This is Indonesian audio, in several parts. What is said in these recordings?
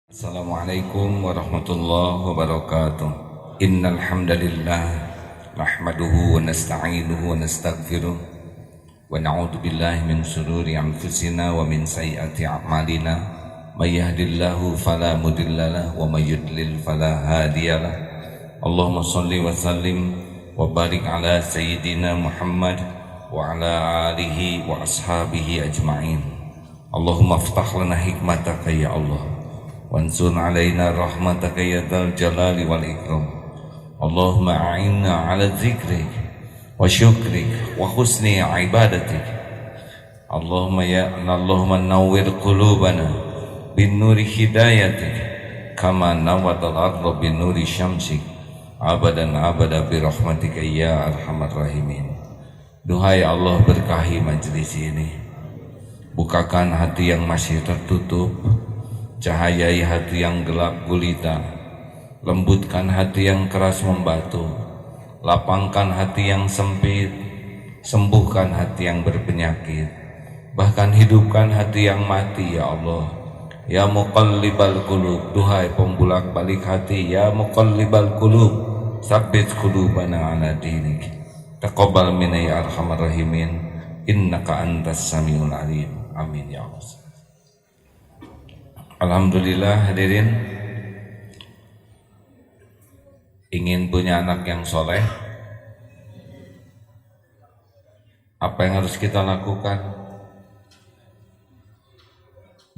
Assalamualaikum warahmatullahi wabarakatuh. Innal hamdalillah nahmaduhu wa nasta'inuhu wa nastaghfiruh wa na'udzu billahi min shururi anfusina wa min sayyiati a'malina. May yahdihillahu fala mudhillalah wa may yudlil fala hadiyalah. Allahumma shalli wa sallim wa barik ala sayyidina Muhammad wa ala alihi wa ashabihi ajma'in. Allahumma iftah lana hikmataka ya Allah, wansur alaina rahmataka ya dzal jalali wal ikram. Allahumma a'inna ala dzikrik wa syukrik wa husni ibadatik. Allahumma nawwir qulubana bin nuri hidayatik kama nawwatal arda bin nuri syamsik abadan abada bi rahmatika ya arhamar rahimin. Duhai Allah, berkahi majelis ini, bukakan hati yang masih tertutup, cahayai hati yang gelap gulita, lembutkan hati yang keras membatu, lapangkan hati yang sempit, sembuhkan hati yang berpenyakit, bahkan hidupkan hati yang mati ya Allah. Ya muqallibal qulub, duhai pembulak balik hati, ya muqallibal qulub, tsabbit qulubana ala dinik. Taqabbal minna ya arhamar rahimin, innaka antas samiul alim. Amin ya Allah. Alhamdulillah hadirin, ingin punya anak yang soleh, apa yang harus kita lakukan?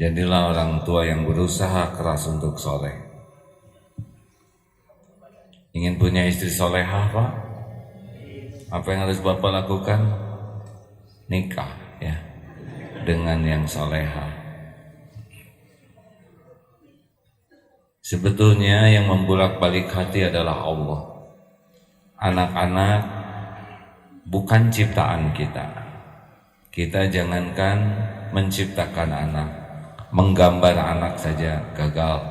Jadilah orang tua yang berusaha keras untuk soleh. Ingin punya istri solehah, Pak? Apa yang harus Bapak lakukan? Nikah ya, dengan yang solehah. Sebetulnya yang membolak-balik hati adalah Allah. Anak-anak bukan ciptaan kita. Kita jangankan menciptakan anak, menggambar anak saja gagal.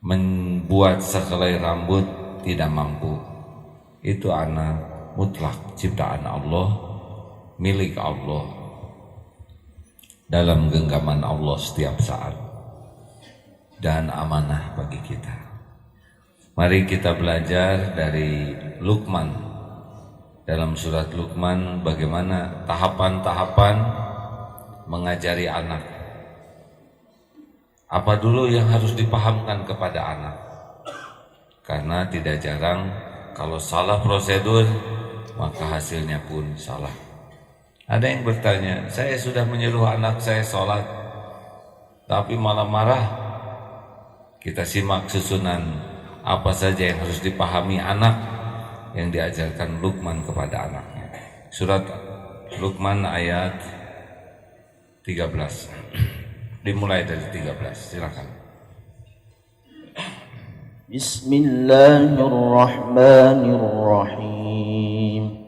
Membuat sehelai rambut tidak mampu. Itu anak mutlak ciptaan Allah, milik Allah, dalam genggaman Allah setiap saat, dan amanah bagi kita. Mari kita belajar dari Luqman. Dalam surat Luqman, bagaimana tahapan-tahapan mengajari anak. Apa dulu yang harus dipahamkan kepada anak? Karena tidak jarang kalau salah prosedur, maka hasilnya pun salah. Ada yang bertanya, saya sudah menyuruh anak saya sholat, tapi malah marah. Kita simak susunan apa saja yang harus dipahami anak yang diajarkan Luqman kepada anaknya. Surat Luqman ayat 13. Dimulai dari 13, silakan. Bismillahirrahmanirrahim.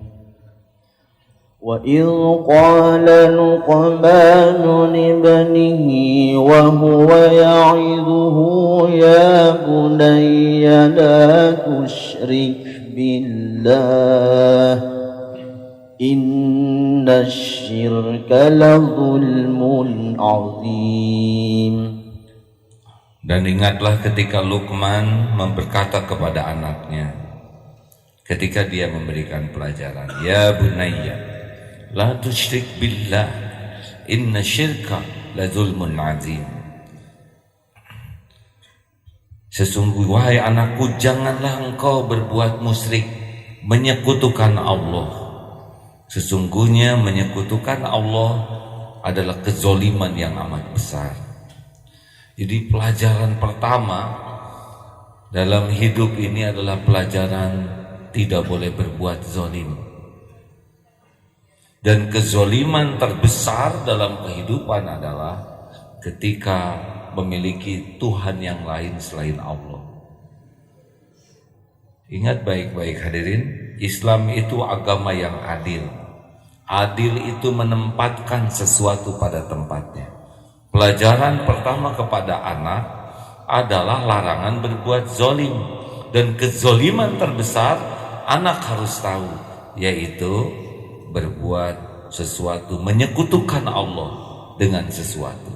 وإذ قال لقمان لابنه وهو يعظه يا بني لا تشرك بالله إن الشرك لظلم عظيم. Dan ingatlah ketika Luqman berkata kepada anaknya, ketika dia memberikan pelajaran, ya bunayya la tusyrik billah inna syirka la zulmun azim. Sesungguhnya wahai anakku, janganlah engkau berbuat musyrik, menyekutukan Allah. Sesungguhnya menyekutukan Allah adalah kezoliman yang amat besar. Jadi pelajaran pertama dalam hidup ini adalah pelajaran tidak boleh berbuat zalim. Dan kezoliman terbesar dalam kehidupan adalah ketika memiliki Tuhan yang lain selain Allah. Ingat baik-baik hadirin, Islam itu agama yang adil. Adil itu menempatkan sesuatu pada tempatnya. Pelajaran pertama kepada anak adalah larangan berbuat zalim. Dan kezoliman terbesar anak harus tahu, yaitu berbuat sesuatu, menyekutukan Allah dengan sesuatu.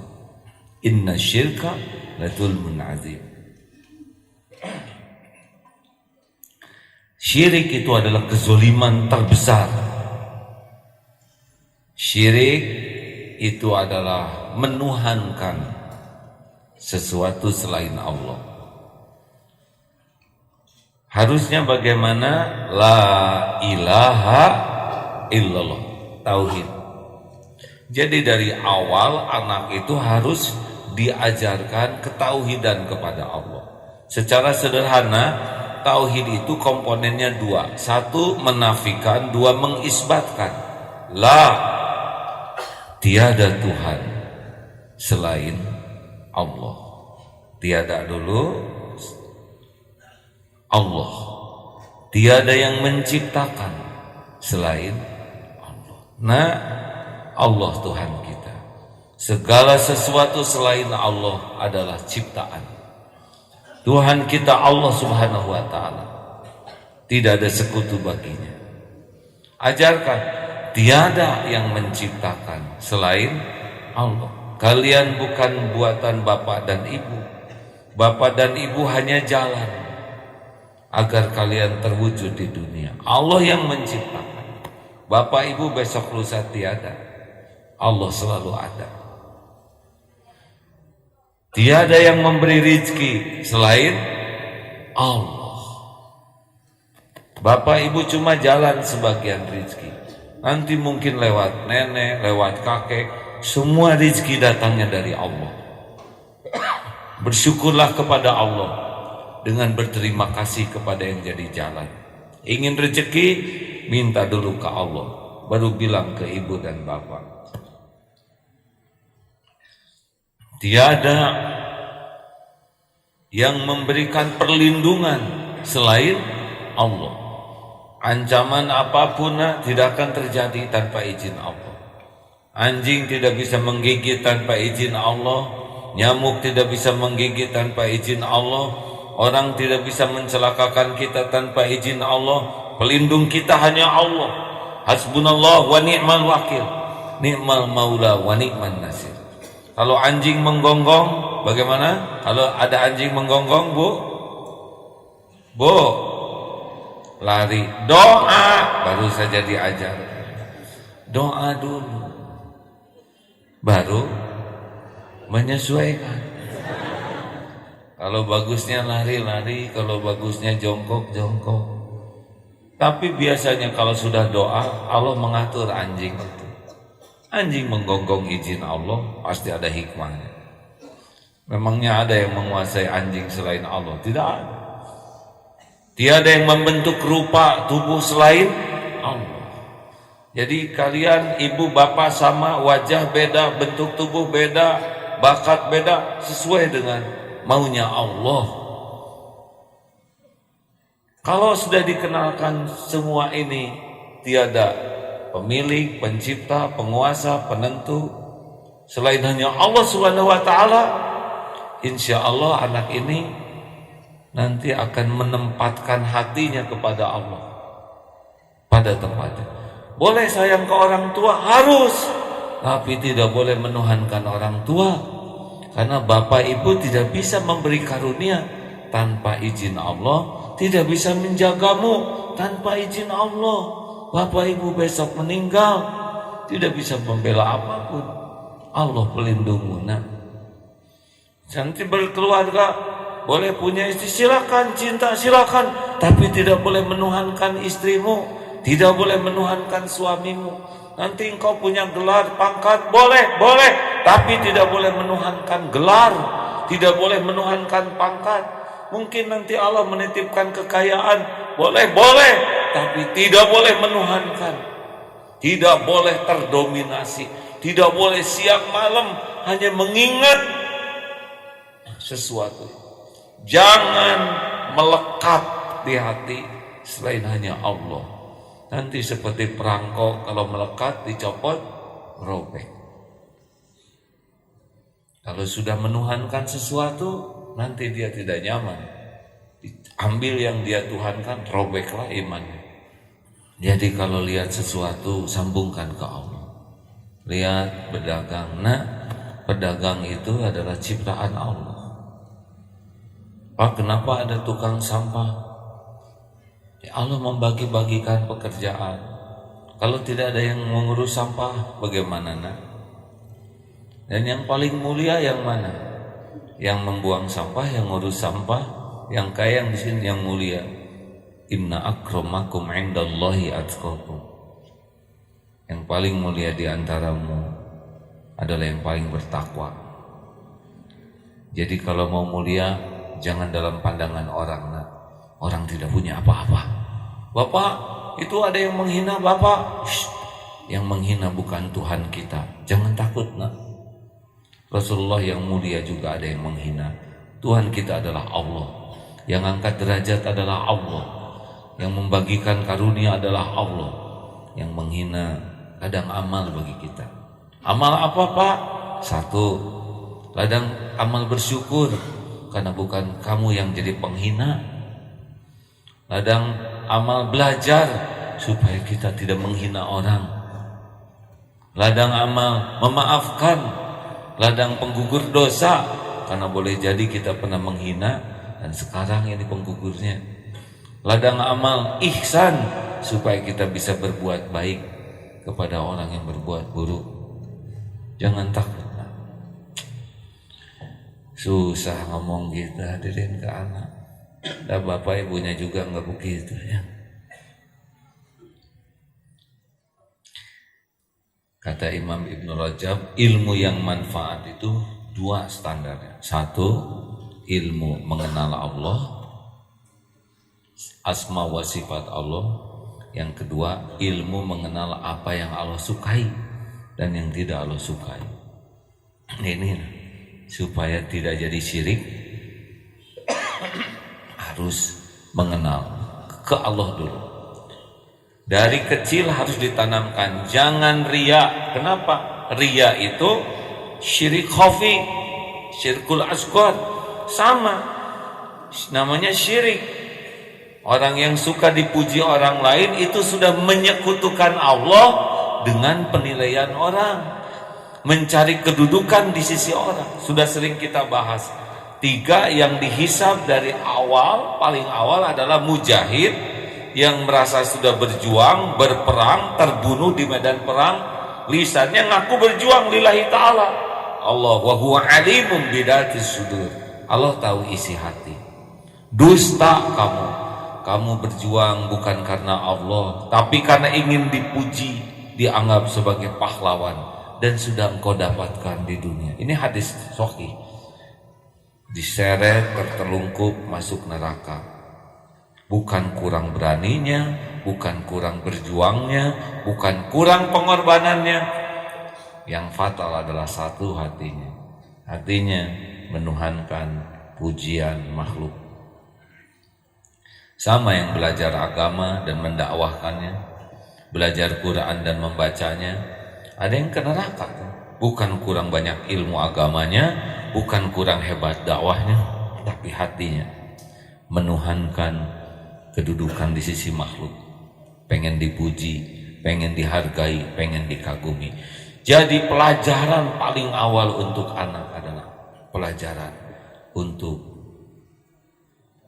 Inna syirka ladzulmun azim. Syirik itu adalah kezoliman terbesar. Syirik itu adalah menuhankan sesuatu selain Allah. Harusnya bagaimana? La ilaha illallah, tauhid. Jadi dari awal anak itu harus diajarkan ketauhidan kepada Allah. Secara sederhana, tauhid itu komponennya dua. Satu menafikan, dua mengisbatkan. La, tiada Tuhan selain Allah. Tiada dulu Allah. Tiada yang menciptakan selain Allah. Nah, Allah Tuhan kita. Segala sesuatu selain Allah adalah ciptaan. Tuhan kita Allah Subhanahu wa ta'ala. Tidak ada sekutu baginya. Ajarkan, tiada yang menciptakan selain Allah. Kalian bukan buatan bapak dan ibu. Bapak dan ibu hanya jalan agar kalian terwujud di dunia. Allah yang menciptakan. Bapak ibu besok lusa tiada. Allah selalu ada. Tiada yang memberi rezeki selain Allah. Bapak ibu cuma jalan sebagian rezeki. Nanti mungkin lewat nenek, lewat kakek. Semua rezeki datangnya dari Allah. Bersyukurlah kepada Allah dengan berterima kasih kepada yang jadi jalan. Ingin rezeki, minta dulu ke Allah, baru bilang ke ibu dan bapak. Tiada yang memberikan perlindungan selain Allah. Ancaman apapun tidak akan terjadi tanpa izin Allah. Anjing tidak bisa menggigit tanpa izin Allah. Nyamuk tidak bisa menggigit tanpa izin Allah. Orang tidak bisa mencelakakan kita tanpa izin Allah. Pelindung kita hanya Allah. Hasbunallah wa ni'mal wakil. Ni'mal maula wa ni'man nasir. Kalau anjing menggonggong, bagaimana? Kalau ada anjing menggonggong, Bu, lari. Doa, baru saja diajar. Doa dulu, baru menyesuaikan. Kalau bagusnya lari-lari, kalau bagusnya jongkok-jongkok. Tapi biasanya kalau sudah doa, Allah mengatur anjing itu. Anjing menggonggong izin Allah, pasti ada hikmahnya. Memangnya ada yang menguasai anjing selain Allah? Tidak ada. Tiada yang membentuk rupa tubuh selain Allah. Jadi kalian ibu bapak sama, wajah beda, bentuk tubuh beda, bakat beda, sesuai dengan maunya Allah. Kalau sudah dikenalkan semua ini, tiada pemilik, pencipta, penguasa, penentu selain hanya Allah Subhanahu wa ta'ala, insya Allah anak ini nanti akan menempatkan hatinya kepada Allah pada tempatnya. Boleh sayang ke orang tua, harus, tapi tidak boleh menuhankan orang tua, karena bapak ibu tidak bisa memberi karunia tanpa izin Allah, tidak bisa menjagamu tanpa izin Allah. Bapak ibu besok meninggal, tidak bisa membela apapun. Allah pelindungmu. Nah, nanti berkeluarga, boleh punya istri, silakan, cinta silakan, tapi tidak boleh menuhankan istrimu, tidak boleh menuhankan suamimu. Nanti engkau punya gelar, pangkat, boleh, tapi tidak boleh menuhankan gelar, tidak boleh menuhankan pangkat. Mungkin nanti Allah menitipkan kekayaan, boleh, tapi tidak boleh menuhankan. Tidak boleh terdominasi, tidak boleh siang malam hanya mengingat sesuatu. Jangan melekat di hati selain hanya Allah. Nanti seperti perangkok, kalau melekat dicopot, robek. Kalau sudah menuhankan sesuatu, nanti dia tidak nyaman. Ambil yang dia tuhankan, robeklah imannya. Jadi kalau lihat sesuatu, sambungkan ke Allah. Lihat berdagang, nah pedagang itu adalah ciptaan Allah. Pak, kenapa ada tukang sampah? Ya Allah membagi-bagikan pekerjaan. Kalau tidak ada yang mengurus sampah, bagaimana nak? Dan yang paling mulia yang mana? Yang membuang sampah, yang ngurus sampah, yang kaya yang di sini yang mulia. Inna akramakum indallahi atqakum. Yang paling mulia di antaramu adalah yang paling bertakwa. Jadi kalau mau mulia, jangan dalam pandangan orang. Nah, orang tidak punya apa-apa. Bapak, itu ada yang menghina Bapak. Yang menghina bukan Tuhan kita. Jangan takut, nak. Rasulullah yang mulia juga ada yang menghina. Tuhan kita adalah Allah. Yang angkat derajat adalah Allah. Yang membagikan karunia adalah Allah. Yang menghina ladang amal bagi kita. Amal apa, Pak? Satu, ladang amal bersyukur, karena bukan kamu yang jadi penghina. Ladang amal belajar, supaya kita tidak menghina orang. Ladang amal memaafkan, ladang penggugur dosa, karena boleh jadi kita pernah menghina dan sekarang ini penggugurnya. Ladang amal ihsan, supaya kita bisa berbuat baik kepada orang yang berbuat buruk. Jangan takut. Susah ngomong gitu, hadirin ke anak. Dan bapak ibunya juga nggak begitu ya. Kata Imam Ibnu Rajab, ilmu yang manfaat itu dua standarnya. Satu, ilmu mengenal Allah, asma wa sifat Allah. Yang kedua, ilmu mengenal apa yang Allah sukai dan yang tidak Allah sukai. Ini supaya tidak jadi syirik, harus mengenal ke Allah dulu. Dari kecil harus ditanamkan, jangan riya. Kenapa? Riya itu syirik khafi, syirkul asghar, sama, namanya syirik. Orang yang suka dipuji orang lain itu sudah menyekutukan Allah dengan penilaian orang, mencari kedudukan di sisi orang. Sudah sering kita bahas. 3 yang dihisab dari awal, paling awal adalah mujahid yang merasa sudah berjuang, berperang, terbunuh di medan perang, lisannya ngaku berjuang lillahi ta'ala. Allah wa huwa alimun bidatis sudur. Allah tahu isi hati. Dusta kamu berjuang bukan karena Allah, tapi karena ingin dipuji, dianggap sebagai pahlawan, dan sudah engkau dapatkan di dunia. Ini hadis sahih. Diseret, tertelungkup, masuk neraka. Bukan kurang beraninya, bukan kurang berjuangnya, bukan kurang pengorbanannya. Yang fatal adalah satu, hatinya. Hatinya menuhankan pujian makhluk. Sama yang belajar agama dan mendakwahkannya, belajar Quran dan membacanya, ada yang ke neraka. Bukan kurang banyak ilmu agamanya, bukan kurang hebat dakwahnya, tapi hatinya menuhankan kedudukan di sisi makhluk, pengen dipuji, pengen dihargai, pengen dikagumi. Jadi pelajaran paling awal untuk anak adalah pelajaran untuk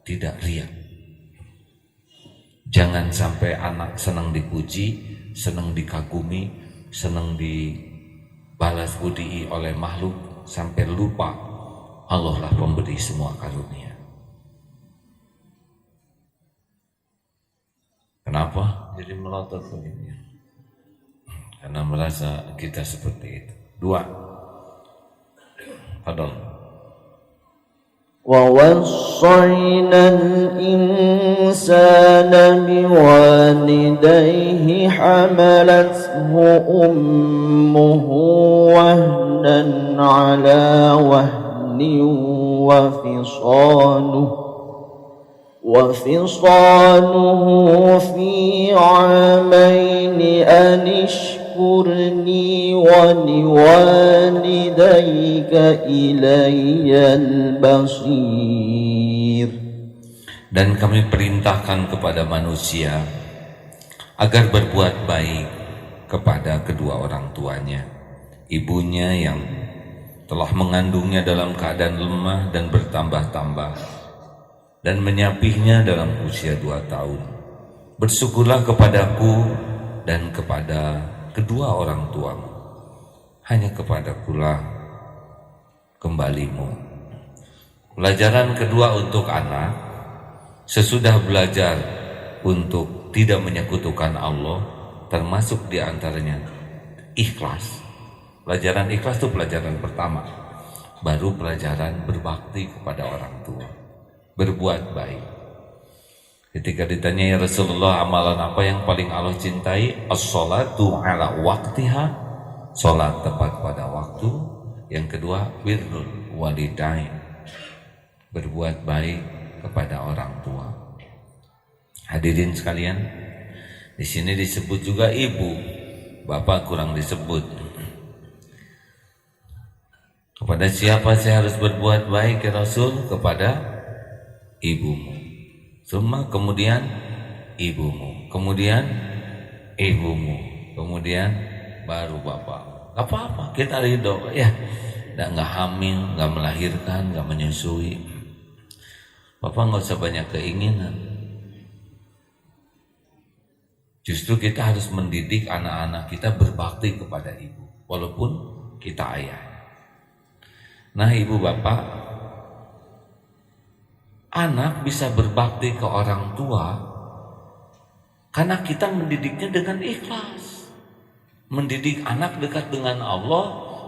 tidak riya. Jangan sampai anak senang dipuji, senang dikagumi, senang dibalas budi oleh makhluk, sampai lupa Allah lah pemberi semua karunia. Kenapa jadi melotot begini? Karena merasa kita seperti itu. 2. Padahal ووصينا الإنسان بوالديه حملته أمه وهنا على وهن وفصاله في عامين أن اشكر لي ولوالديك إلي البصير. Dan kami perintahkan kepada manusia agar berbuat baik kepada kedua orang tuanya, ibunya yang telah mengandungnya dalam keadaan lemah dan bertambah-tambah, dan menyapihnya dalam usia 2 tahun. Bersyukurlah kepadaku dan kepada kedua orang tuamu, hanya kepadakulah kembalimu. Pelajaran kedua untuk anak, sesudah belajar untuk tidak menyekutukan Allah, termasuk diantaranya ikhlas. Pelajaran ikhlas itu pelajaran pertama. Baru pelajaran berbakti kepada orang tua, berbuat baik. Ketika ditanya, ya Rasulullah, amalan apa yang paling Allah cintai? As-sholatu ala waqtiha, sholat tepat pada waktu. Yang kedua, birrul walidain, berbuat baik kepada orang tua. Hadirin sekalian, di sini disebut juga ibu, bapak kurang disebut. Kepada siapa saya harus berbuat baik ya Rasul? Kepada ibumu. Kemudian ibumu, kemudian ibumu, kemudian baru bapak. Gak apa-apa, kita ridho ya. Nggak hamil, nggak melahirkan, nggak menyusui. Bapak nggak usah banyak keinginan. Justru kita harus mendidik anak-anak kita berbakti kepada ibu, walaupun kita ayah. Nah ibu bapak, anak bisa berbakti ke orang tua karena kita mendidiknya dengan ikhlas. Mendidik anak dekat dengan Allah,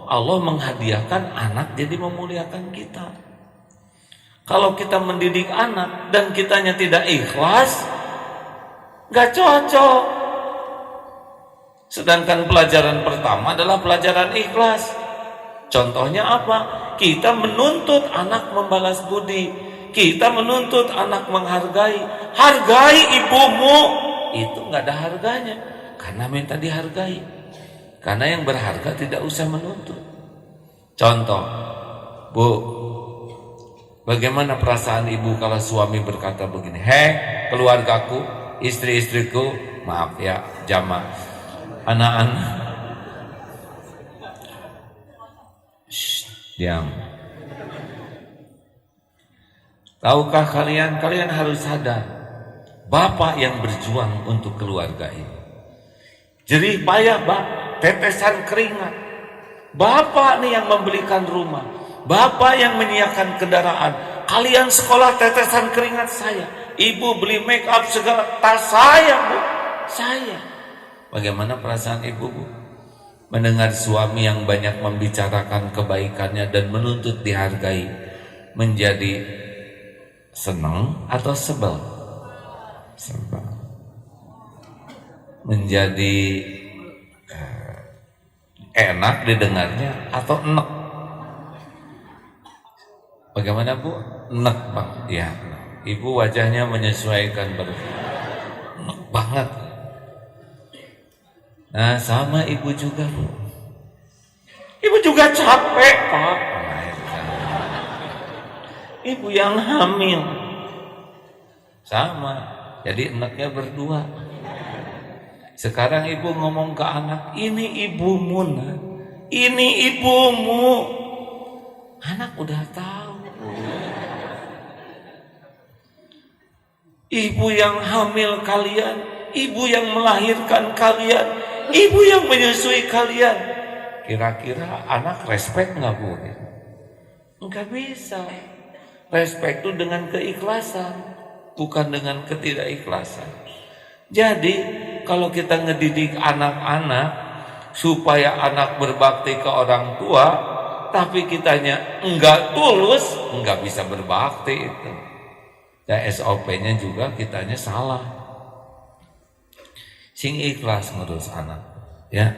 Allah menghadiahkan anak jadi memuliakan kita. Kalau kita mendidik anak dan kitanya tidak ikhlas, gak cocok. Sedangkan pelajaran pertama adalah pelajaran ikhlas. Contohnya apa? Kita menuntut anak membalas budi, kita menuntut anak menghargai. Hargai ibumu, itu gak ada harganya karena minta dihargai. Karena yang berharga tidak usah menuntut. Contoh, Bu, bagaimana perasaan ibu kalau suami berkata begini, hei keluargaku, istri-istriku, maaf ya jamaah, anak-anak, diam. Tahukah kalian harus sadar, bapak yang berjuang untuk keluarga ini, jerih payah tetesan keringat. Bapak nih yang membelikan rumah, bapak yang menyiapkan kendaraan. Kalian sekolah tetesan keringat saya. Ibu beli make up segala, tas saya Bu, saya. Bagaimana perasaan ibu Bu? Mendengar suami yang banyak membicarakan kebaikannya dan menuntut dihargai, menjadi senang atau sebel? Sebel. Menjadi enak didengarnya atau enek? Bagaimana Bu? Enek Bang. Ya, ibu wajahnya menyesuaikan enek banget. Nah sama ibu juga Bu. Ibu juga capek Pak. Ibu yang hamil sama, jadi enaknya berdua. Sekarang ibu ngomong ke anak, ini ibumu nak, ini ibumu. Anak udah tahu. Ibu yang hamil kalian, ibu yang melahirkan kalian, ibu yang menyusui kalian. Kira-kira anak respect nggak Bu? Nggak bisa. Respect itu dengan keikhlasan, bukan dengan ketidakikhlasan. Jadi kalau kita ngedidik anak-anak supaya anak berbakti ke orang tua, tapi kitanya enggak tulus, enggak bisa berbakti itu. Ya SOP-nya juga kitanya salah. Sing ikhlas ngurus anak, ya.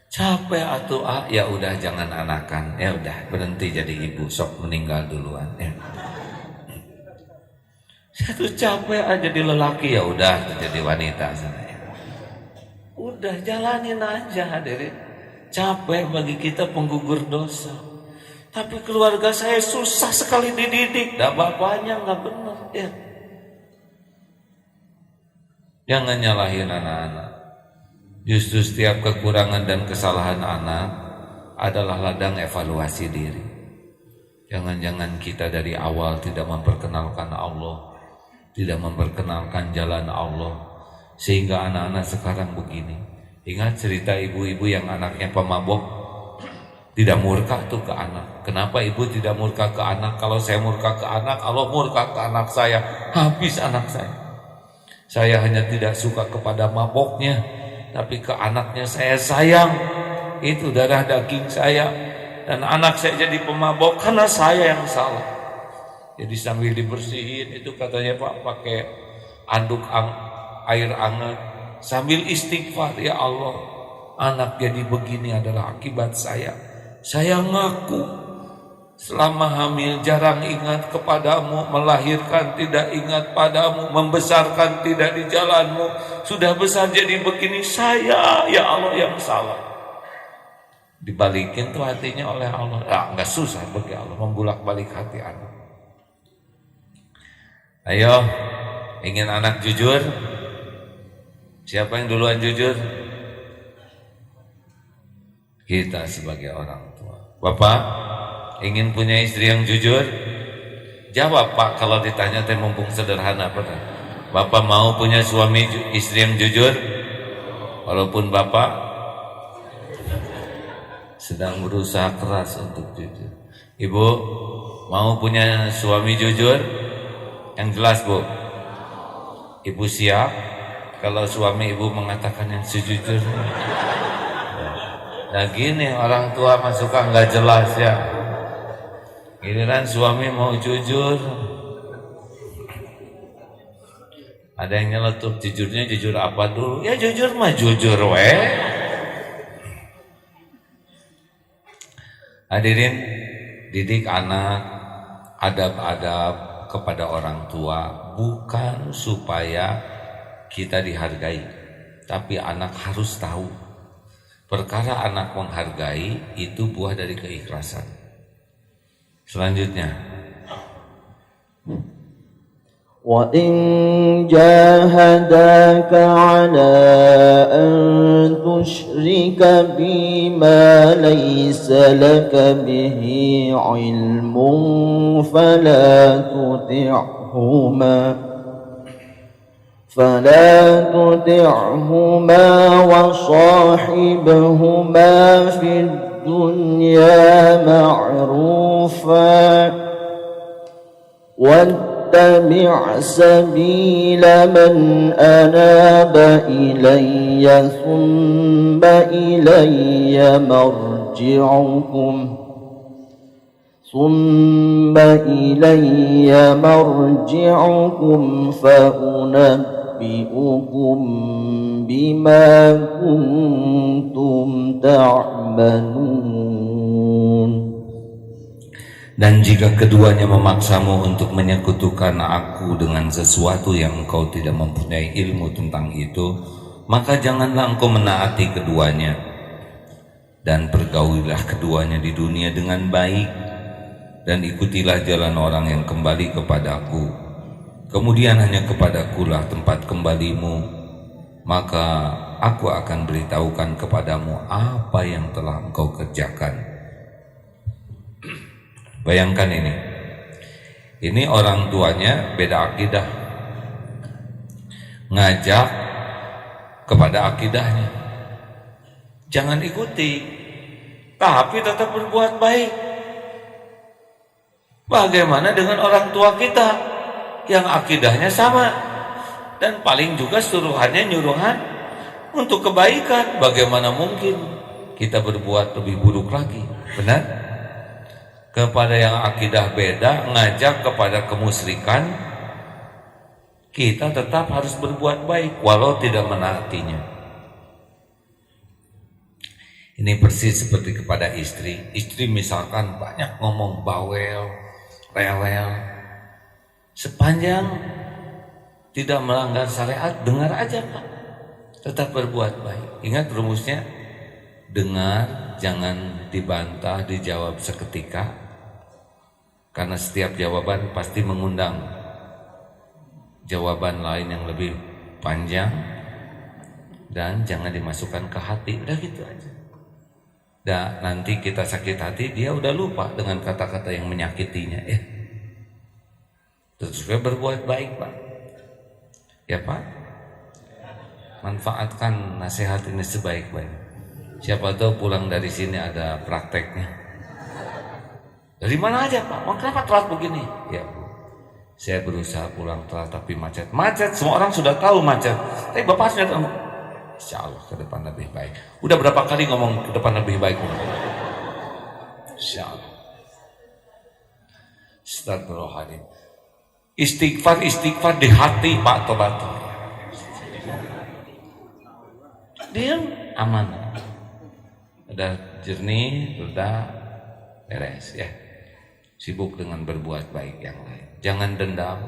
Capek atuh ya udah jangan anakan, ya udah berhenti jadi ibu, sok meninggal duluan, ya. Saya tuh capek aja jadi lelaki, ya udah jadi wanita sana ya. Udah jalanin aja hadirin. Capek bagi kita penggugur dosa. Tapi keluarga saya susah sekali dididik, dah bapaknya nggak benar ya. Jangan nyalahin anak-anak. Justru setiap kekurangan dan kesalahan anak adalah ladang evaluasi diri. Jangan-jangan kita dari awal tidak memperkenalkan Allah, tidak memperkenalkan jalan Allah, sehingga anak-anak sekarang begini. Ingat cerita ibu-ibu yang anaknya pemabok, tidak murka tuh ke anak. Kenapa ibu tidak murka ke anak? Kalau saya murka ke anak, Allah murka ke anak saya, habis anak saya. Saya hanya tidak suka kepada maboknya, tapi ke anaknya saya sayang. Itu darah daging saya, dan anak saya jadi pemabok karena saya yang salah. Jadi sambil dibersihin itu katanya Pak pakai anduk air hangat sambil istighfar, ya Allah, anak jadi begini adalah akibat saya. Saya ngaku selama hamil jarang ingat kepadamu, melahirkan tidak ingat padamu, membesarkan tidak di jalanmu, sudah besar jadi begini, saya ya Allah yang salah. Dibalikin tuh hatinya oleh Allah. Nggak susah bagi Allah membulak-balik hati anak. Ayo, ingin anak jujur? Siapa yang duluan jujur? Kita sebagai orang tua. Bapak, ingin punya istri yang jujur? Jawab Pak, kalau ditanya teh mumpung sederhana. Bapak mau punya suami istri yang jujur? Walaupun Bapak sedang berusaha keras untuk jujur. Ibu mau punya suami jujur? Yang jelas Bu. Ibu siap kalau suami ibu mengatakan yang sejujurnya. Nah gini orang tua mah suka nggak jelas ya. Giliran suami mau jujur, ada yang nyeletuk jujurnya jujur apa dulu? Ya jujur mah jujur Hadirin, didik anak adab-adab kepada orang tua bukan supaya kita dihargai, tapi anak harus tahu perkara anak menghargai itu buah dari keikhlasan. Selanjutnya, وَإِنْ جَاهَدَاكَ عَلَى أَنْ تُشْرِكَ بِي مَا لَيْسَ لَكَ بِهِ عِلْمٌ فَلَا تُطِعْهُمَا وَصَاحِبْهُمَا فِي الدُّنْيَا مَعْرُوفًا واتبع سبيل من أناب إلي ثم إلي مرجعكم فأنبئكم بما كنتم تعملون. Dan jika keduanya memaksamu untuk menyekutukan aku dengan sesuatu yang engkau tidak mempunyai ilmu tentang itu, maka janganlah engkau menaati keduanya. Dan pergaulilah keduanya di dunia dengan baik, dan ikutilah jalan orang yang kembali kepadaku. Kemudian hanya kepadakulah tempat kembalimu, maka aku akan beritahukan kepadamu apa yang telah engkau kerjakan. Bayangkan ini orang tuanya beda akidah, ngajak kepada akidahnya, jangan ikuti, tapi tetap berbuat baik. Bagaimana dengan orang tua kita yang akidahnya sama dan paling juga suruhannya nyuruhan untuk kebaikan? Bagaimana mungkin kita berbuat lebih buruk lagi? Benar? Kepada yang akidah beda, ngajak kepada kemusyrikan, kita tetap harus berbuat baik walau tidak menaatinya. Ini persis seperti kepada istri. Istri misalkan banyak ngomong bawel, rewel, sepanjang tidak melanggar syariat, dengar aja Pak, tetap berbuat baik. Ingat rumusnya, dengar, jangan dibantah, dijawab seketika. Karena setiap jawaban pasti mengundang jawaban lain yang lebih panjang, dan jangan dimasukkan ke hati. Udah gitu aja. Dan nanti kita sakit hati, dia udah lupa dengan kata-kata yang menyakitinya. Terus dia berbuat baik, Pak. Ya Pak, manfaatkan nasihat ini sebaik-baik. Siapa tahu pulang dari sini ada prakteknya. Dari mana aja Pak? Kenapa telat begini? Ya Bu, saya berusaha pulang telat tapi macet. Semua orang sudah tahu macet. Tapi Bapak sudah tahu. Insya Allah ke depan lebih baik. Udah berapa kali ngomong ke depan lebih baik? Insya Allah. Astagfirullahaladzim. Istighfar di hati Pak tobat. Diam aman. Udah jernih, udah beres ya. Sibuk dengan berbuat baik yang lain. Jangan dendam.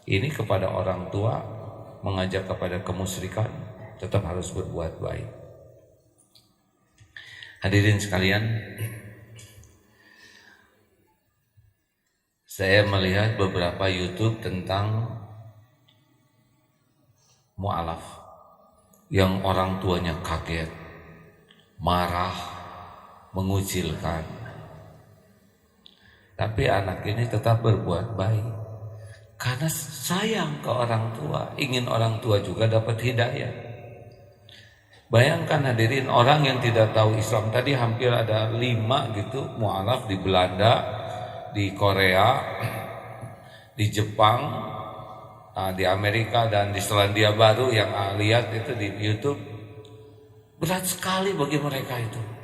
Ini kepada orang tua, mengajak kepada kemusyrikan, tetap harus berbuat baik. Hadirin sekalian, saya melihat beberapa YouTube tentang mu'alaf yang orang tuanya kaget, marah, mengucilkan. Tapi anak ini tetap berbuat baik karena sayang ke orang tua, ingin orang tua juga dapat hidayah. Bayangkan hadirin, orang yang tidak tahu Islam tadi hampir ada 5 gitu mu'alaf di Belanda, di Korea, di Jepang, di Amerika dan di Selandia Baru yang lihat itu di YouTube. Berat sekali bagi mereka itu.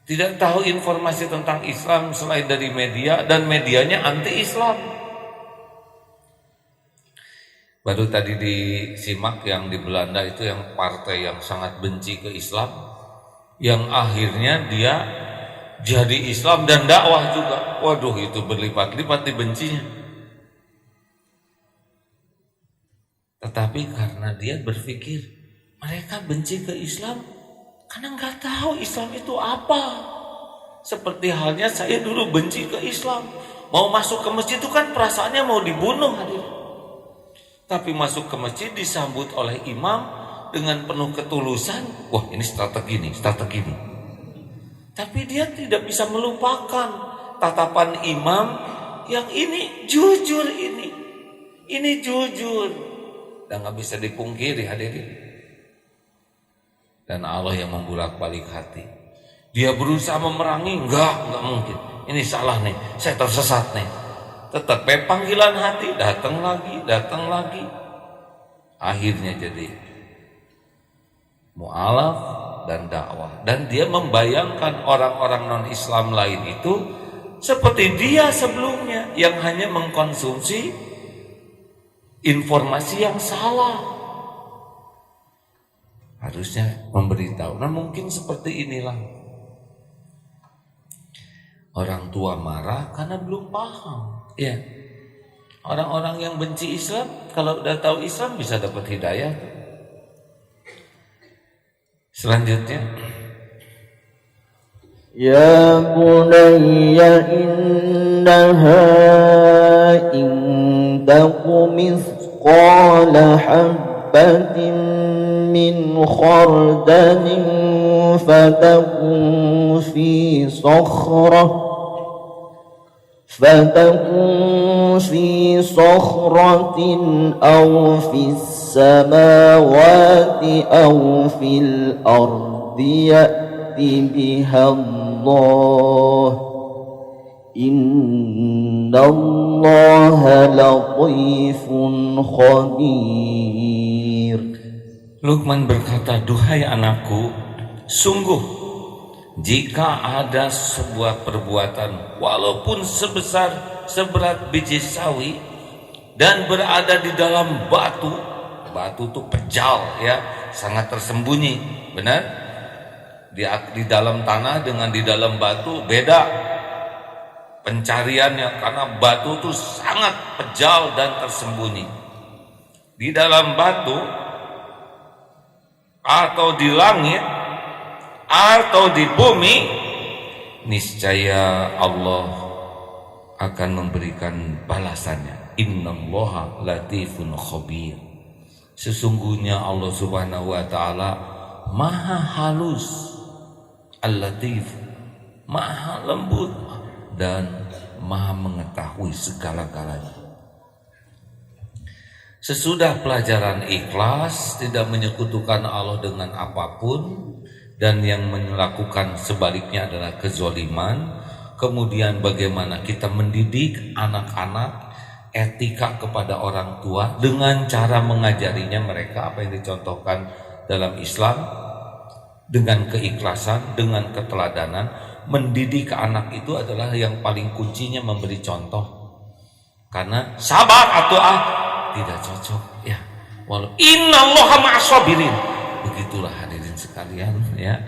Tidak tahu informasi tentang Islam selain dari media, dan medianya anti-Islam. Baru tadi disimak yang di Belanda itu yang partai yang sangat benci ke Islam, yang akhirnya dia jadi Islam dan dakwah juga. Waduh, itu berlipat-lipat dibencinya. Tetapi karena dia berpikir mereka benci ke Islam karena nggak tahu Islam itu apa. Seperti halnya saya dulu benci ke Islam. Mau masuk ke masjid itu kan perasaannya mau dibunuh hadir. Tapi masuk ke masjid disambut oleh imam dengan penuh ketulusan. Wah, ini strategi nih. Tapi dia tidak bisa melupakan tatapan imam yang ini jujur ini. Ini jujur. Dan nggak bisa dipungkiri hadirin. Dan Allah yang membulak-balik hati. Dia berusaha memerangi, enggak mungkin. Ini salah nih, saya tersesat nih. Tetap panggilan hati, datang lagi. Akhirnya jadi mu'alaf dan dakwah. Dan dia membayangkan orang-orang non-Islam lain itu seperti dia sebelumnya, yang hanya mengkonsumsi informasi yang salah. Harusnya memberitahu. Nah, mungkin seperti inilah. Orang tua marah karena belum paham. Ya. Orang-orang yang benci Islam, kalau udah tahu Islam bisa dapat hidayah. Selanjutnya, Ya bunayya innaha in taku mithqala habbatin من خردل فتكن في صخرة أو في السماوات أو في الأرض يأت بها الله إن الله لطيف خبير. Luqman berkata, duhai anakku, sungguh jika ada sebuah perbuatan walaupun seberat biji sawi dan berada di dalam batu itu pejal ya, sangat tersembunyi, benar? Di dalam tanah dengan di dalam batu beda pencariannya, karena batu itu sangat pejal dan tersembunyi. Di dalam batu atau di langit atau di bumi, niscaya Allah akan memberikan balasannya. Innallaha latifun khabir. Sesungguhnya Allah Subhanahu wa taala maha halus Al-Latif, Maha lembut dan Maha mengetahui segala-galanya. Sesudah pelajaran ikhlas, tidak menyekutukan Allah dengan apapun, dan yang melakukan sebaliknya adalah kezoliman. Kemudian bagaimana kita mendidik anak-anak etika kepada orang tua dengan cara mengajarinya mereka apa yang dicontohkan dalam Islam, dengan keikhlasan, dengan keteladanan. Mendidik anak itu adalah yang paling kuncinya memberi contoh. Karena sabar atau tidak cocok ya. Walau innallaha ma'as-sabirin. Begitulah hadirin sekalian ya.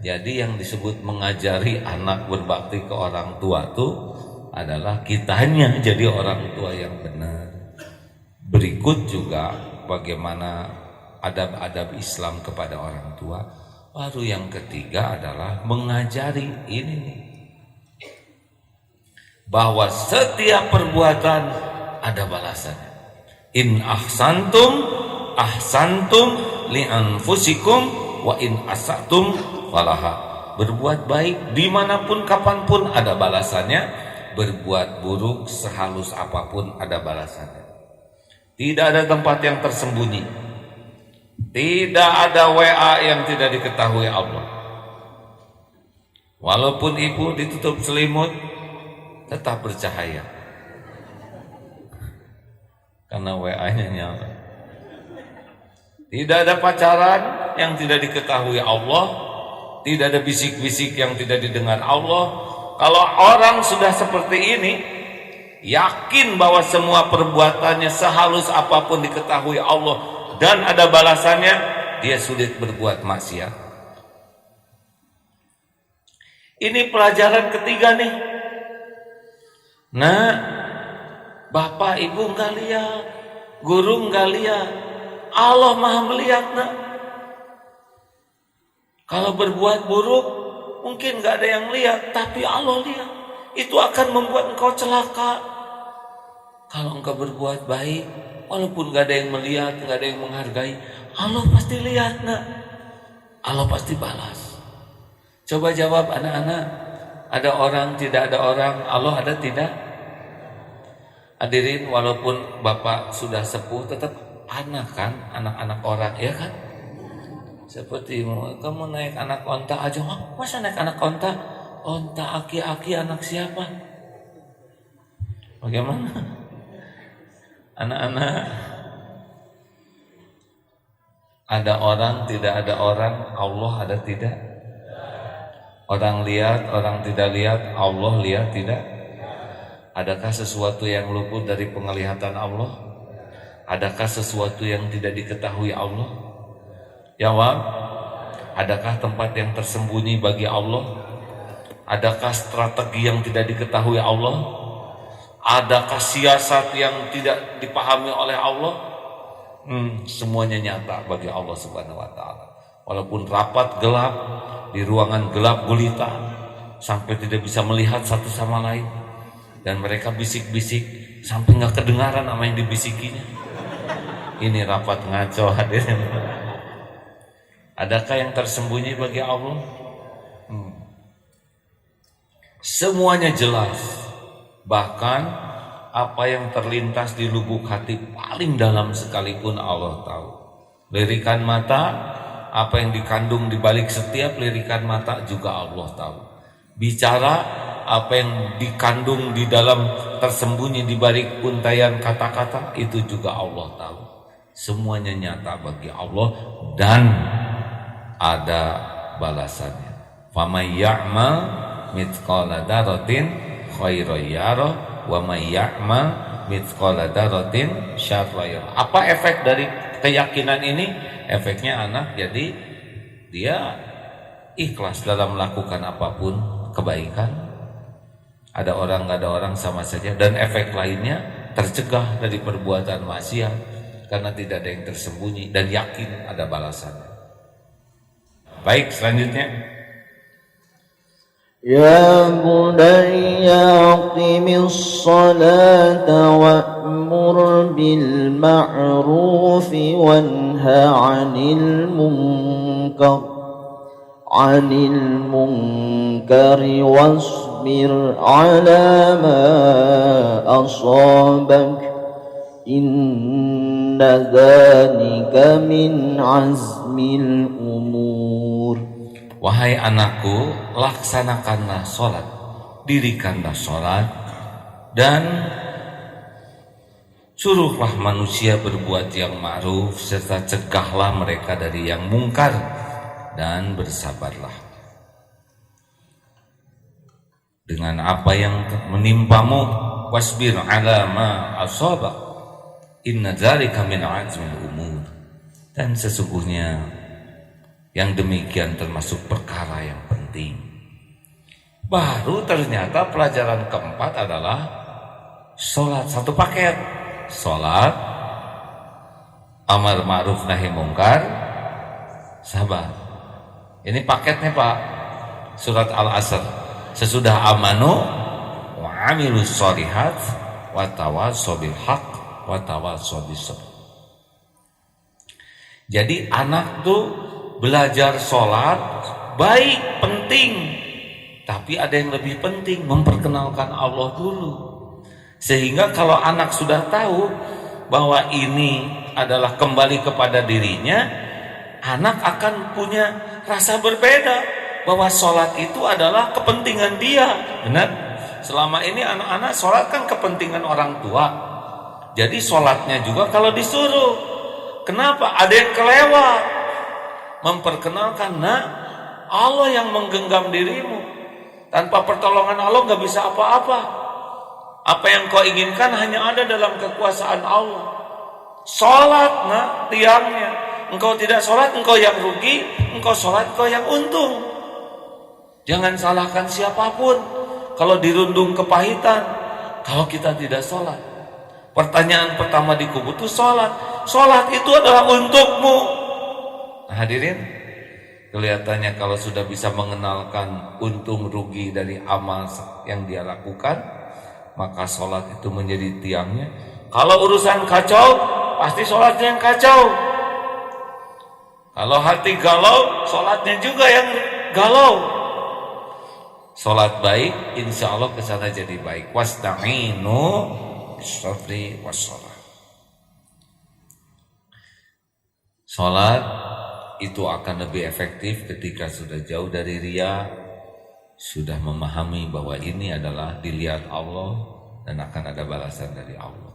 Jadi yang disebut mengajari anak berbakti ke orang tua itu adalah kitanya jadi orang tua yang benar. Berikut juga bagaimana adab-adab Islam kepada orang tua. Baru yang ketiga adalah mengajari ini nih, bahwa setiap perbuatan ada balasannya. In ahsantum li anfusikum wa in asatum falaha. Berbuat baik dimanapun kapanpun ada balasannya. Berbuat buruk sehalus apapun ada balasannya. Tidak ada tempat yang tersembunyi. Tidak ada WA yang tidak diketahui Allah. Walaupun ibu ditutup selimut, tetap bercahaya. Karena WA-nya nyala. Tidak ada pacaran yang tidak diketahui Allah. Tidak ada bisik-bisik yang tidak didengar Allah. Kalau orang sudah seperti ini, yakin bahwa semua perbuatannya sehalus apapun diketahui Allah dan ada balasannya, dia sulit berbuat maksiat. Ini pelajaran ketiga nih. Nah, bapak ibu enggak lihat, guru enggak lihat, Allah Maha melihat. Nah, kalau berbuat buruk mungkin enggak ada yang lihat, tapi Allah lihat. Itu akan membuat engkau celaka. Kalau engkau berbuat baik, walaupun gak ada yang melihat, gak ada yang menghargai, Allah pasti lihat. Nah, Allah pasti balas. Coba jawab anak-anak, ada orang, tidak ada orang, Allah ada tidak? Hadirin, walaupun bapak sudah sepuh, tetap anak kan, anak-anak orang, ya kan? Seperti kamu naik anak onta aja, masa naik anak onta? Onta aki-aki anak siapa? Bagaimana? Anak-anak, ada orang, tidak ada orang, Allah ada tidak? Orang lihat, orang tidak lihat, Allah lihat tidak? Adakah sesuatu yang luput dari penglihatan Allah? Adakah sesuatu yang tidak diketahui Allah? Jawab. Adakah tempat yang tersembunyi bagi Allah? Adakah strategi yang tidak diketahui Allah? Adakah siasat yang tidak dipahami oleh Allah? Semuanya nyata bagi Allah Subhanahu wa taala. Walaupun rapat gelap, di ruangan gelap gulita, sampai tidak bisa melihat satu sama lain, dan mereka bisik-bisik sampai nggak kedengaran apa yang dibisikinya. Ini rapat ngaco hadirin. Adakah yang tersembunyi bagi Allah? Semuanya jelas. Bahkan apa yang terlintas di lubuk hati paling dalam sekalipun Allah tahu. Lirikan mata, apa yang dikandung di balik setiap lirikan mata juga Allah tahu. Bicara, apa yang dikandung di dalam tersembunyi di balik untaian kata-kata, itu juga Allah tahu. Semuanya nyata bagi Allah dan ada balasannya. Faman ya'mal mithqala dzarratin khairan yarah wa may ya'mal mithqala dzarratin syarran yarah. Apa efek dari keyakinan ini? Efeknya anak jadi dia ikhlas dalam melakukan apapun kebaikan. Ada orang nggak ada orang sama saja, dan efek lainnya tercegah dari perbuatan maksiat karena tidak ada yang tersembunyi dan yakin ada balasannya. Baik, selanjutnya. Ya bunayya aqimis salata wa'mur bil ma'rufi wanha 'anil munkar عن المنكر واصبر على ما أصابك إن ذلك من عزم الأمور. Wahai anakku, laksanakanlah sholat, dirikanlah sholat, dan suruhlah manusia berbuat yang ma'ruf, serta cegahlah mereka dari yang mungkar, dan bersabarlah dengan apa yang menimpamu. Wasbir ala ma asaba inna dzalika min azmil umur. Dan sesungguhnya yang demikian termasuk perkara yang penting. Baru ternyata pelajaran keempat adalah sholat, satu paket. Sholat, amar ma'ruf nahi mungkar, sabar. Ini paketnya Pak. Surat Al-Asr. Sesudah amanu wa amilus sholihat wa tawassaw bil haqq wa tawassaw bis sabr. Jadi anak tuh belajar sholat baik, penting, tapi ada yang lebih penting, memperkenalkan Allah dulu. Sehingga kalau anak sudah tahu bahwa ini adalah kembali kepada dirinya, anak akan punya rasa berbeda bahwa sholat itu adalah kepentingan dia. Benar? Selama ini anak-anak sholat kan kepentingan orang tua. Jadi sholatnya juga kalau disuruh, kenapa? Ada yang kelewat. Memperkenalkan, nah Allah yang menggenggam dirimu. Tanpa pertolongan Allah gak bisa apa-apa. Apa yang kau inginkan hanya ada dalam kekuasaan Allah. Sholat, nah tiangnya. Engkau tidak sholat, engkau yang rugi. Engkau sholat, engkau yang untung. Jangan salahkan siapapun kalau dirundung kepahitan, kalau kita tidak sholat. Pertanyaan pertama di kubur itu sholat. Sholat itu adalah untukmu. Hadirin, kelihatannya kalau sudah bisa mengenalkan untung rugi dari amal yang dia lakukan, maka sholat itu menjadi tiangnya. Kalau urusan kacau, pasti sholatnya yang kacau. Kalau hati galau, sholatnya juga yang galau. Sholat baik, insya Allah kesana jadi baik. Wasta'inu bis-sabri was-shalah. Sholat itu akan lebih efektif ketika sudah jauh dari riya, sudah memahami bahwa ini adalah dilihat Allah dan akan ada balasan dari Allah.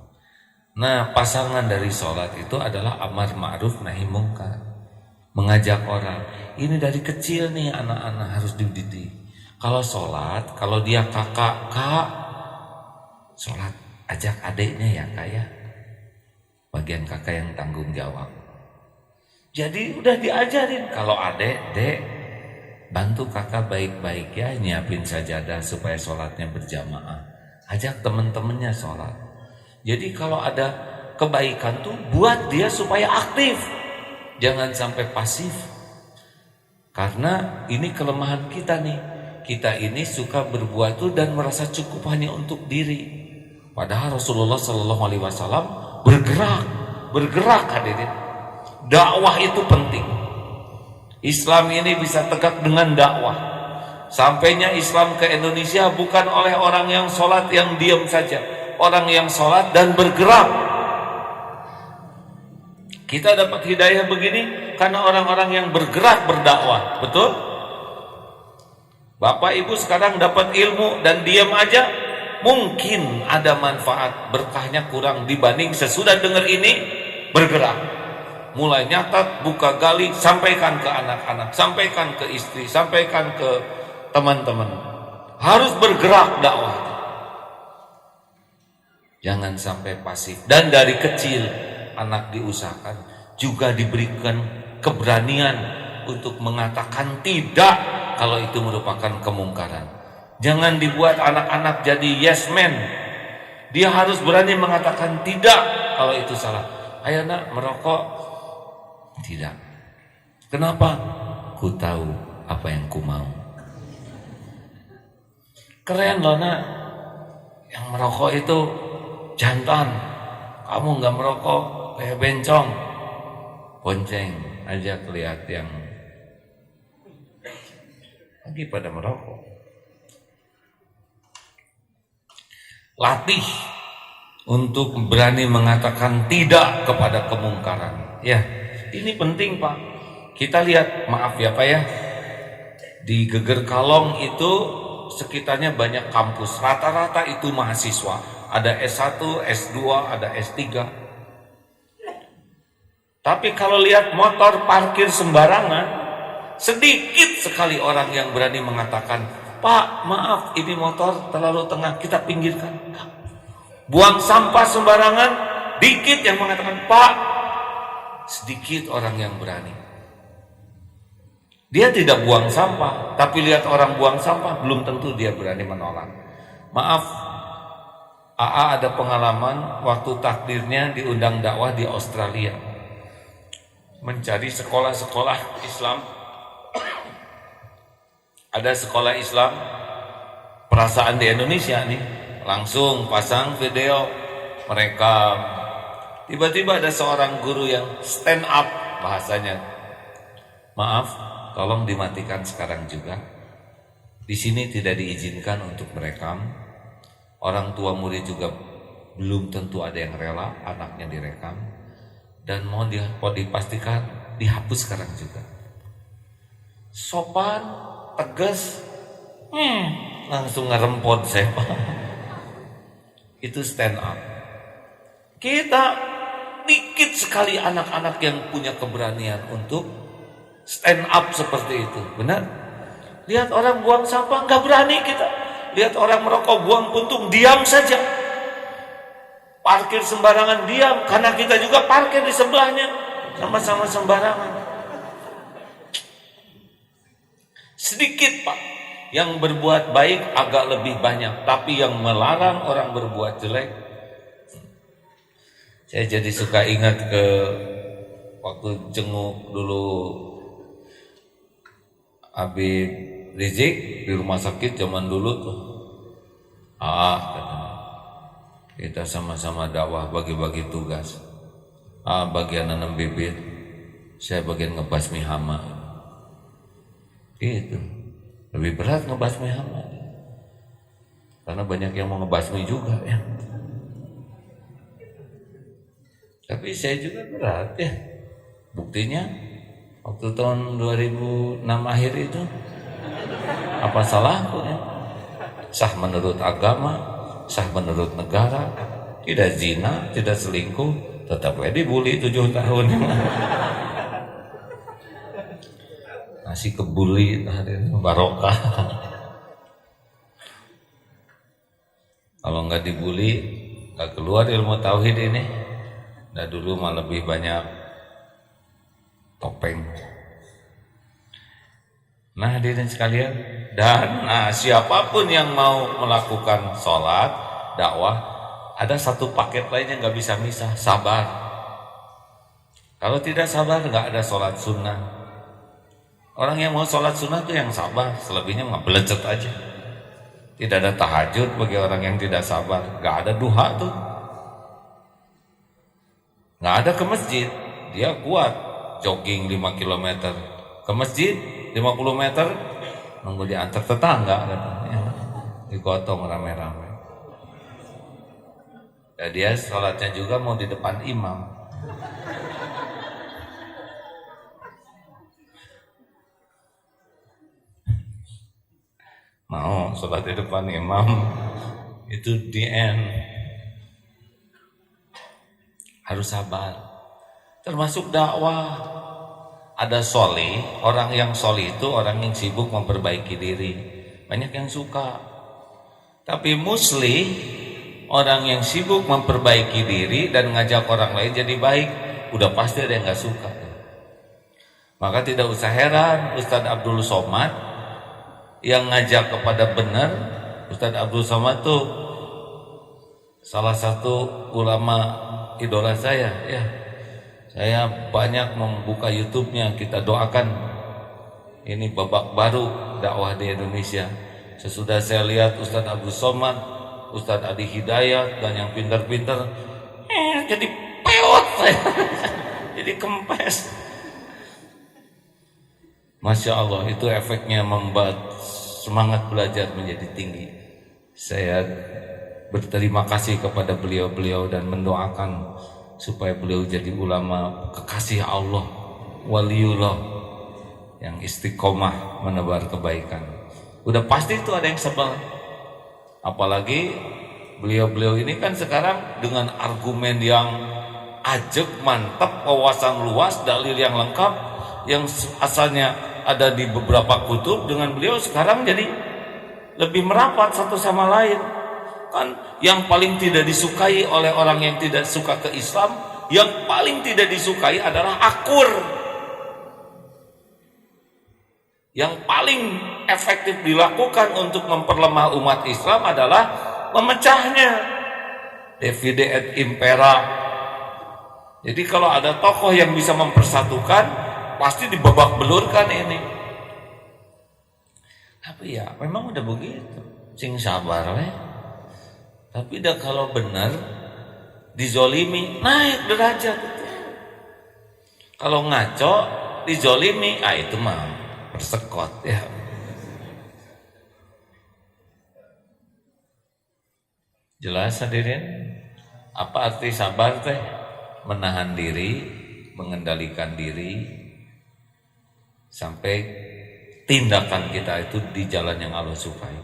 Nah, pasangan dari sholat itu adalah amar ma'ruf nahi mungkar, mengajak orang. Ini dari kecil nih anak-anak harus dididik. Kalau sholat, kalau dia kakak, kak, sholat ajak adiknya ya kak ya, bagian kakak yang tanggung jawab. Jadi udah diajarin, kalau adek, dek, bantu kakak baik-baik ya, nyiapin sajadah supaya sholatnya berjamaah. Ajak temen-temennya sholat. Jadi kalau ada kebaikan tuh buat dia supaya aktif. Jangan sampai pasif. Karena ini kelemahan kita nih. Kita ini suka berbuat tuh dan merasa cukup hanya untuk diri. Padahal Rasulullah SAW bergerak hadirin. Dakwah itu penting. Islam ini bisa tegak dengan dakwah. Sampainya Islam ke Indonesia bukan oleh orang yang sholat yang diam saja, orang yang sholat dan bergerak. Kita dapat hidayah begini karena orang-orang yang bergerak berdakwah. Betul? Bapak ibu sekarang dapat ilmu dan diam aja, mungkin ada manfaat, berkahnya kurang dibanding sesudah dengar ini bergerak. Mulai nyatat, buka gali, sampaikan ke anak-anak, sampaikan ke istri, sampaikan ke teman-teman. Harus bergerak dakwah. Jangan sampai pasif. Dan dari kecil anak diusahakan juga diberikan keberanian untuk mengatakan tidak kalau itu merupakan kemungkaran. Jangan dibuat anak-anak jadi yes man. Dia harus berani mengatakan tidak kalau itu salah. Ayo nak merokok. Tidak. Kenapa? Ku tahu apa yang ku mau. Keren loh nak. Yang merokok itu jantan. Kamu gak merokok kayak bencong. Bonceng aja lihat yang lagi pada merokok. Latih untuk berani mengatakan tidak kepada kemungkaran. Ya, ini penting Pak. Kita lihat, maaf ya Pak ya, di Geger Kalong itu sekitarnya banyak kampus. Rata-rata itu mahasiswa. Ada S1, S2, ada S3. Tapi kalau lihat motor parkir sembarangan, sedikit sekali orang yang berani mengatakan, Pak, maaf, ini motor terlalu tengah, kita pinggirkan. Buang sampah sembarangan, dikit yang mengatakan, Pak. Sedikit orang yang berani. Dia tidak buang sampah, tapi lihat orang buang sampah, belum tentu dia berani menolak. Maaf, AA ada pengalaman waktu takdirnya diundang dakwah di Australia, mencari sekolah-sekolah Islam. Ada sekolah Islam, perasaan di Indonesia nih, langsung pasang video mereka. Tiba-tiba ada seorang guru yang stand up bahasanya. Maaf, tolong dimatikan sekarang juga. Di sini tidak diizinkan untuk merekam. Orang tua murid juga belum tentu ada yang rela anaknya direkam. Dan mau dipastikan dihapus sekarang juga. Sopan, tegas, langsung ngerempot saya. Itu stand up. Kita dikit sekali anak-anak yang punya keberanian untuk stand up seperti itu. Benar? Lihat orang buang sampah, nggak berani kita. Lihat orang merokok, buang puntung, diam saja. Parkir sembarangan, diam. Karena kita juga parkir di sebelahnya, sama-sama sembarangan. Sedikit Pak yang berbuat baik agak lebih banyak, tapi yang melarang orang berbuat jelek. Saya jadi suka ingat ke waktu jenguk dulu Habib Rizik di rumah sakit zaman dulu tuh. Katanya, kita sama-sama dakwah, bagi-bagi tugas. Bagian nanam bibit, saya bagian ngebasmi hama. Itu lebih berat ngebasmi hama, karena banyak yang mau ngebasmi juga ya. Tapi saya juga berat ya. Buktinya waktu tahun 2006 akhir itu, apa salahku ya? Sah menurut agama, sah menurut negara, tidak zina, tidak selingkuh, tetap dibully 7 tahun. Nasi kebuli barokah. Kalau nggak dibully, nggak keluar ilmu tauhid ini. Nah dulu mah lebih banyak topeng. Nah hadirin sekalian, dan siapapun yang mau melakukan sholat, dakwah, ada satu paket lain yang nggak bisa misah, sabar. Kalau tidak sabar, nggak ada sholat sunnah. Orang yang mau sholat sunnah itu yang sabar, selebihnya mah belecet aja. Tidak ada tahajud bagi orang yang tidak sabar, nggak ada duha tuh. Nggak ada ke masjid, dia kuat jogging 5 km ke masjid 50 meter nunggu diantar tetangga katanya, digotong rame-rame. Ya, dia sholatnya juga mau di depan imam. Mau sholat di depan imam itu di end. Harus sabar. Termasuk dakwah. Ada sholih, orang yang sholih itu orang yang sibuk memperbaiki diri. Banyak yang suka. Tapi muslih, orang yang sibuk memperbaiki diri dan ngajak orang lain jadi baik, udah pasti ada yang gak suka. Maka tidak usah heran Ustadz Abdul Somad yang ngajak kepada benar. Ustadz Abdul Somad tuh salah satu ulama idola saya ya. Saya banyak membuka YouTube-nya, kita doakan ini babak baru dakwah di Indonesia. Sesudah saya lihat Ustadz Abdul Somad, Ustadz Adi Hidayat dan yang pintar-pintar, jadi peot saya, jadi kempes. Masya Allah, itu efeknya membuat semangat belajar menjadi tinggi. Saya berterima kasih kepada beliau-beliau dan mendoakan supaya beliau jadi ulama kekasih Allah, waliullah yang istiqomah menebar kebaikan. Udah pasti itu ada yang sebel. Apalagi beliau-beliau ini kan sekarang dengan argumen yang ajak, mantap, wawasan luas, dalil yang lengkap, yang asalnya ada di beberapa kutub, dengan beliau sekarang jadi lebih merapat satu sama lain. Kan yang paling tidak disukai oleh orang yang tidak suka ke Islam, yang paling tidak disukai adalah akur. Yang paling efektif dilakukan untuk memperlemah umat Islam adalah memecahnya. Divide et impera. Jadi kalau ada tokoh yang bisa mempersatukan, pasti dibabak belurkan ini. Tapi ya memang udah begitu, sing sabar weh. Tapi dah kalau benar dizolimi, naik derajat. Kalau ngaco dizolimi, itu mah persekot ya. Jelas hadirin? Apa arti sabar teh? Menahan diri, mengendalikan diri sampai tindakan kita itu di jalan yang Allah sukai.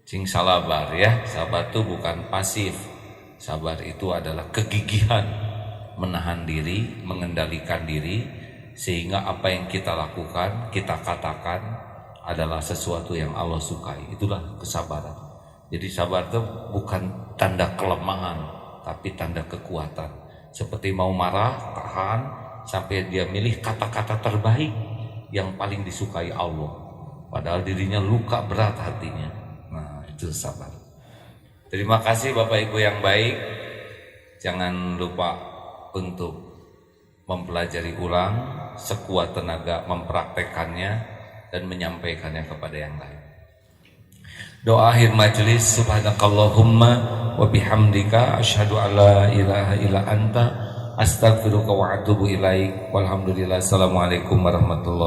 Sing salabar ya, sabar itu bukan pasif. Sabar itu adalah kegigihan, menahan diri, mengendalikan diri, sehingga apa yang kita lakukan, kita katakan adalah sesuatu yang Allah sukai. Itulah kesabaran. Jadi sabar itu bukan tanda kelemahan, tapi tanda kekuatan. Seperti mau marah, tahan sampai dia milih kata-kata terbaik yang paling disukai Allah, padahal dirinya luka berat hatinya. Nah, itu sabar. Terima kasih Bapak Ibu yang baik. Jangan lupa untuk mempelajari ulang, sekuat tenaga mempraktekannya dan menyampaikannya kepada yang lain. Doa akhir majelis, subhanakallahumma wa bihamdika asyhadu alla ilaha illa anta astaghfiruka wa atubu ilaik. Walhamdulillah. Assalamualaikum warahmatullahi wabarakatuh.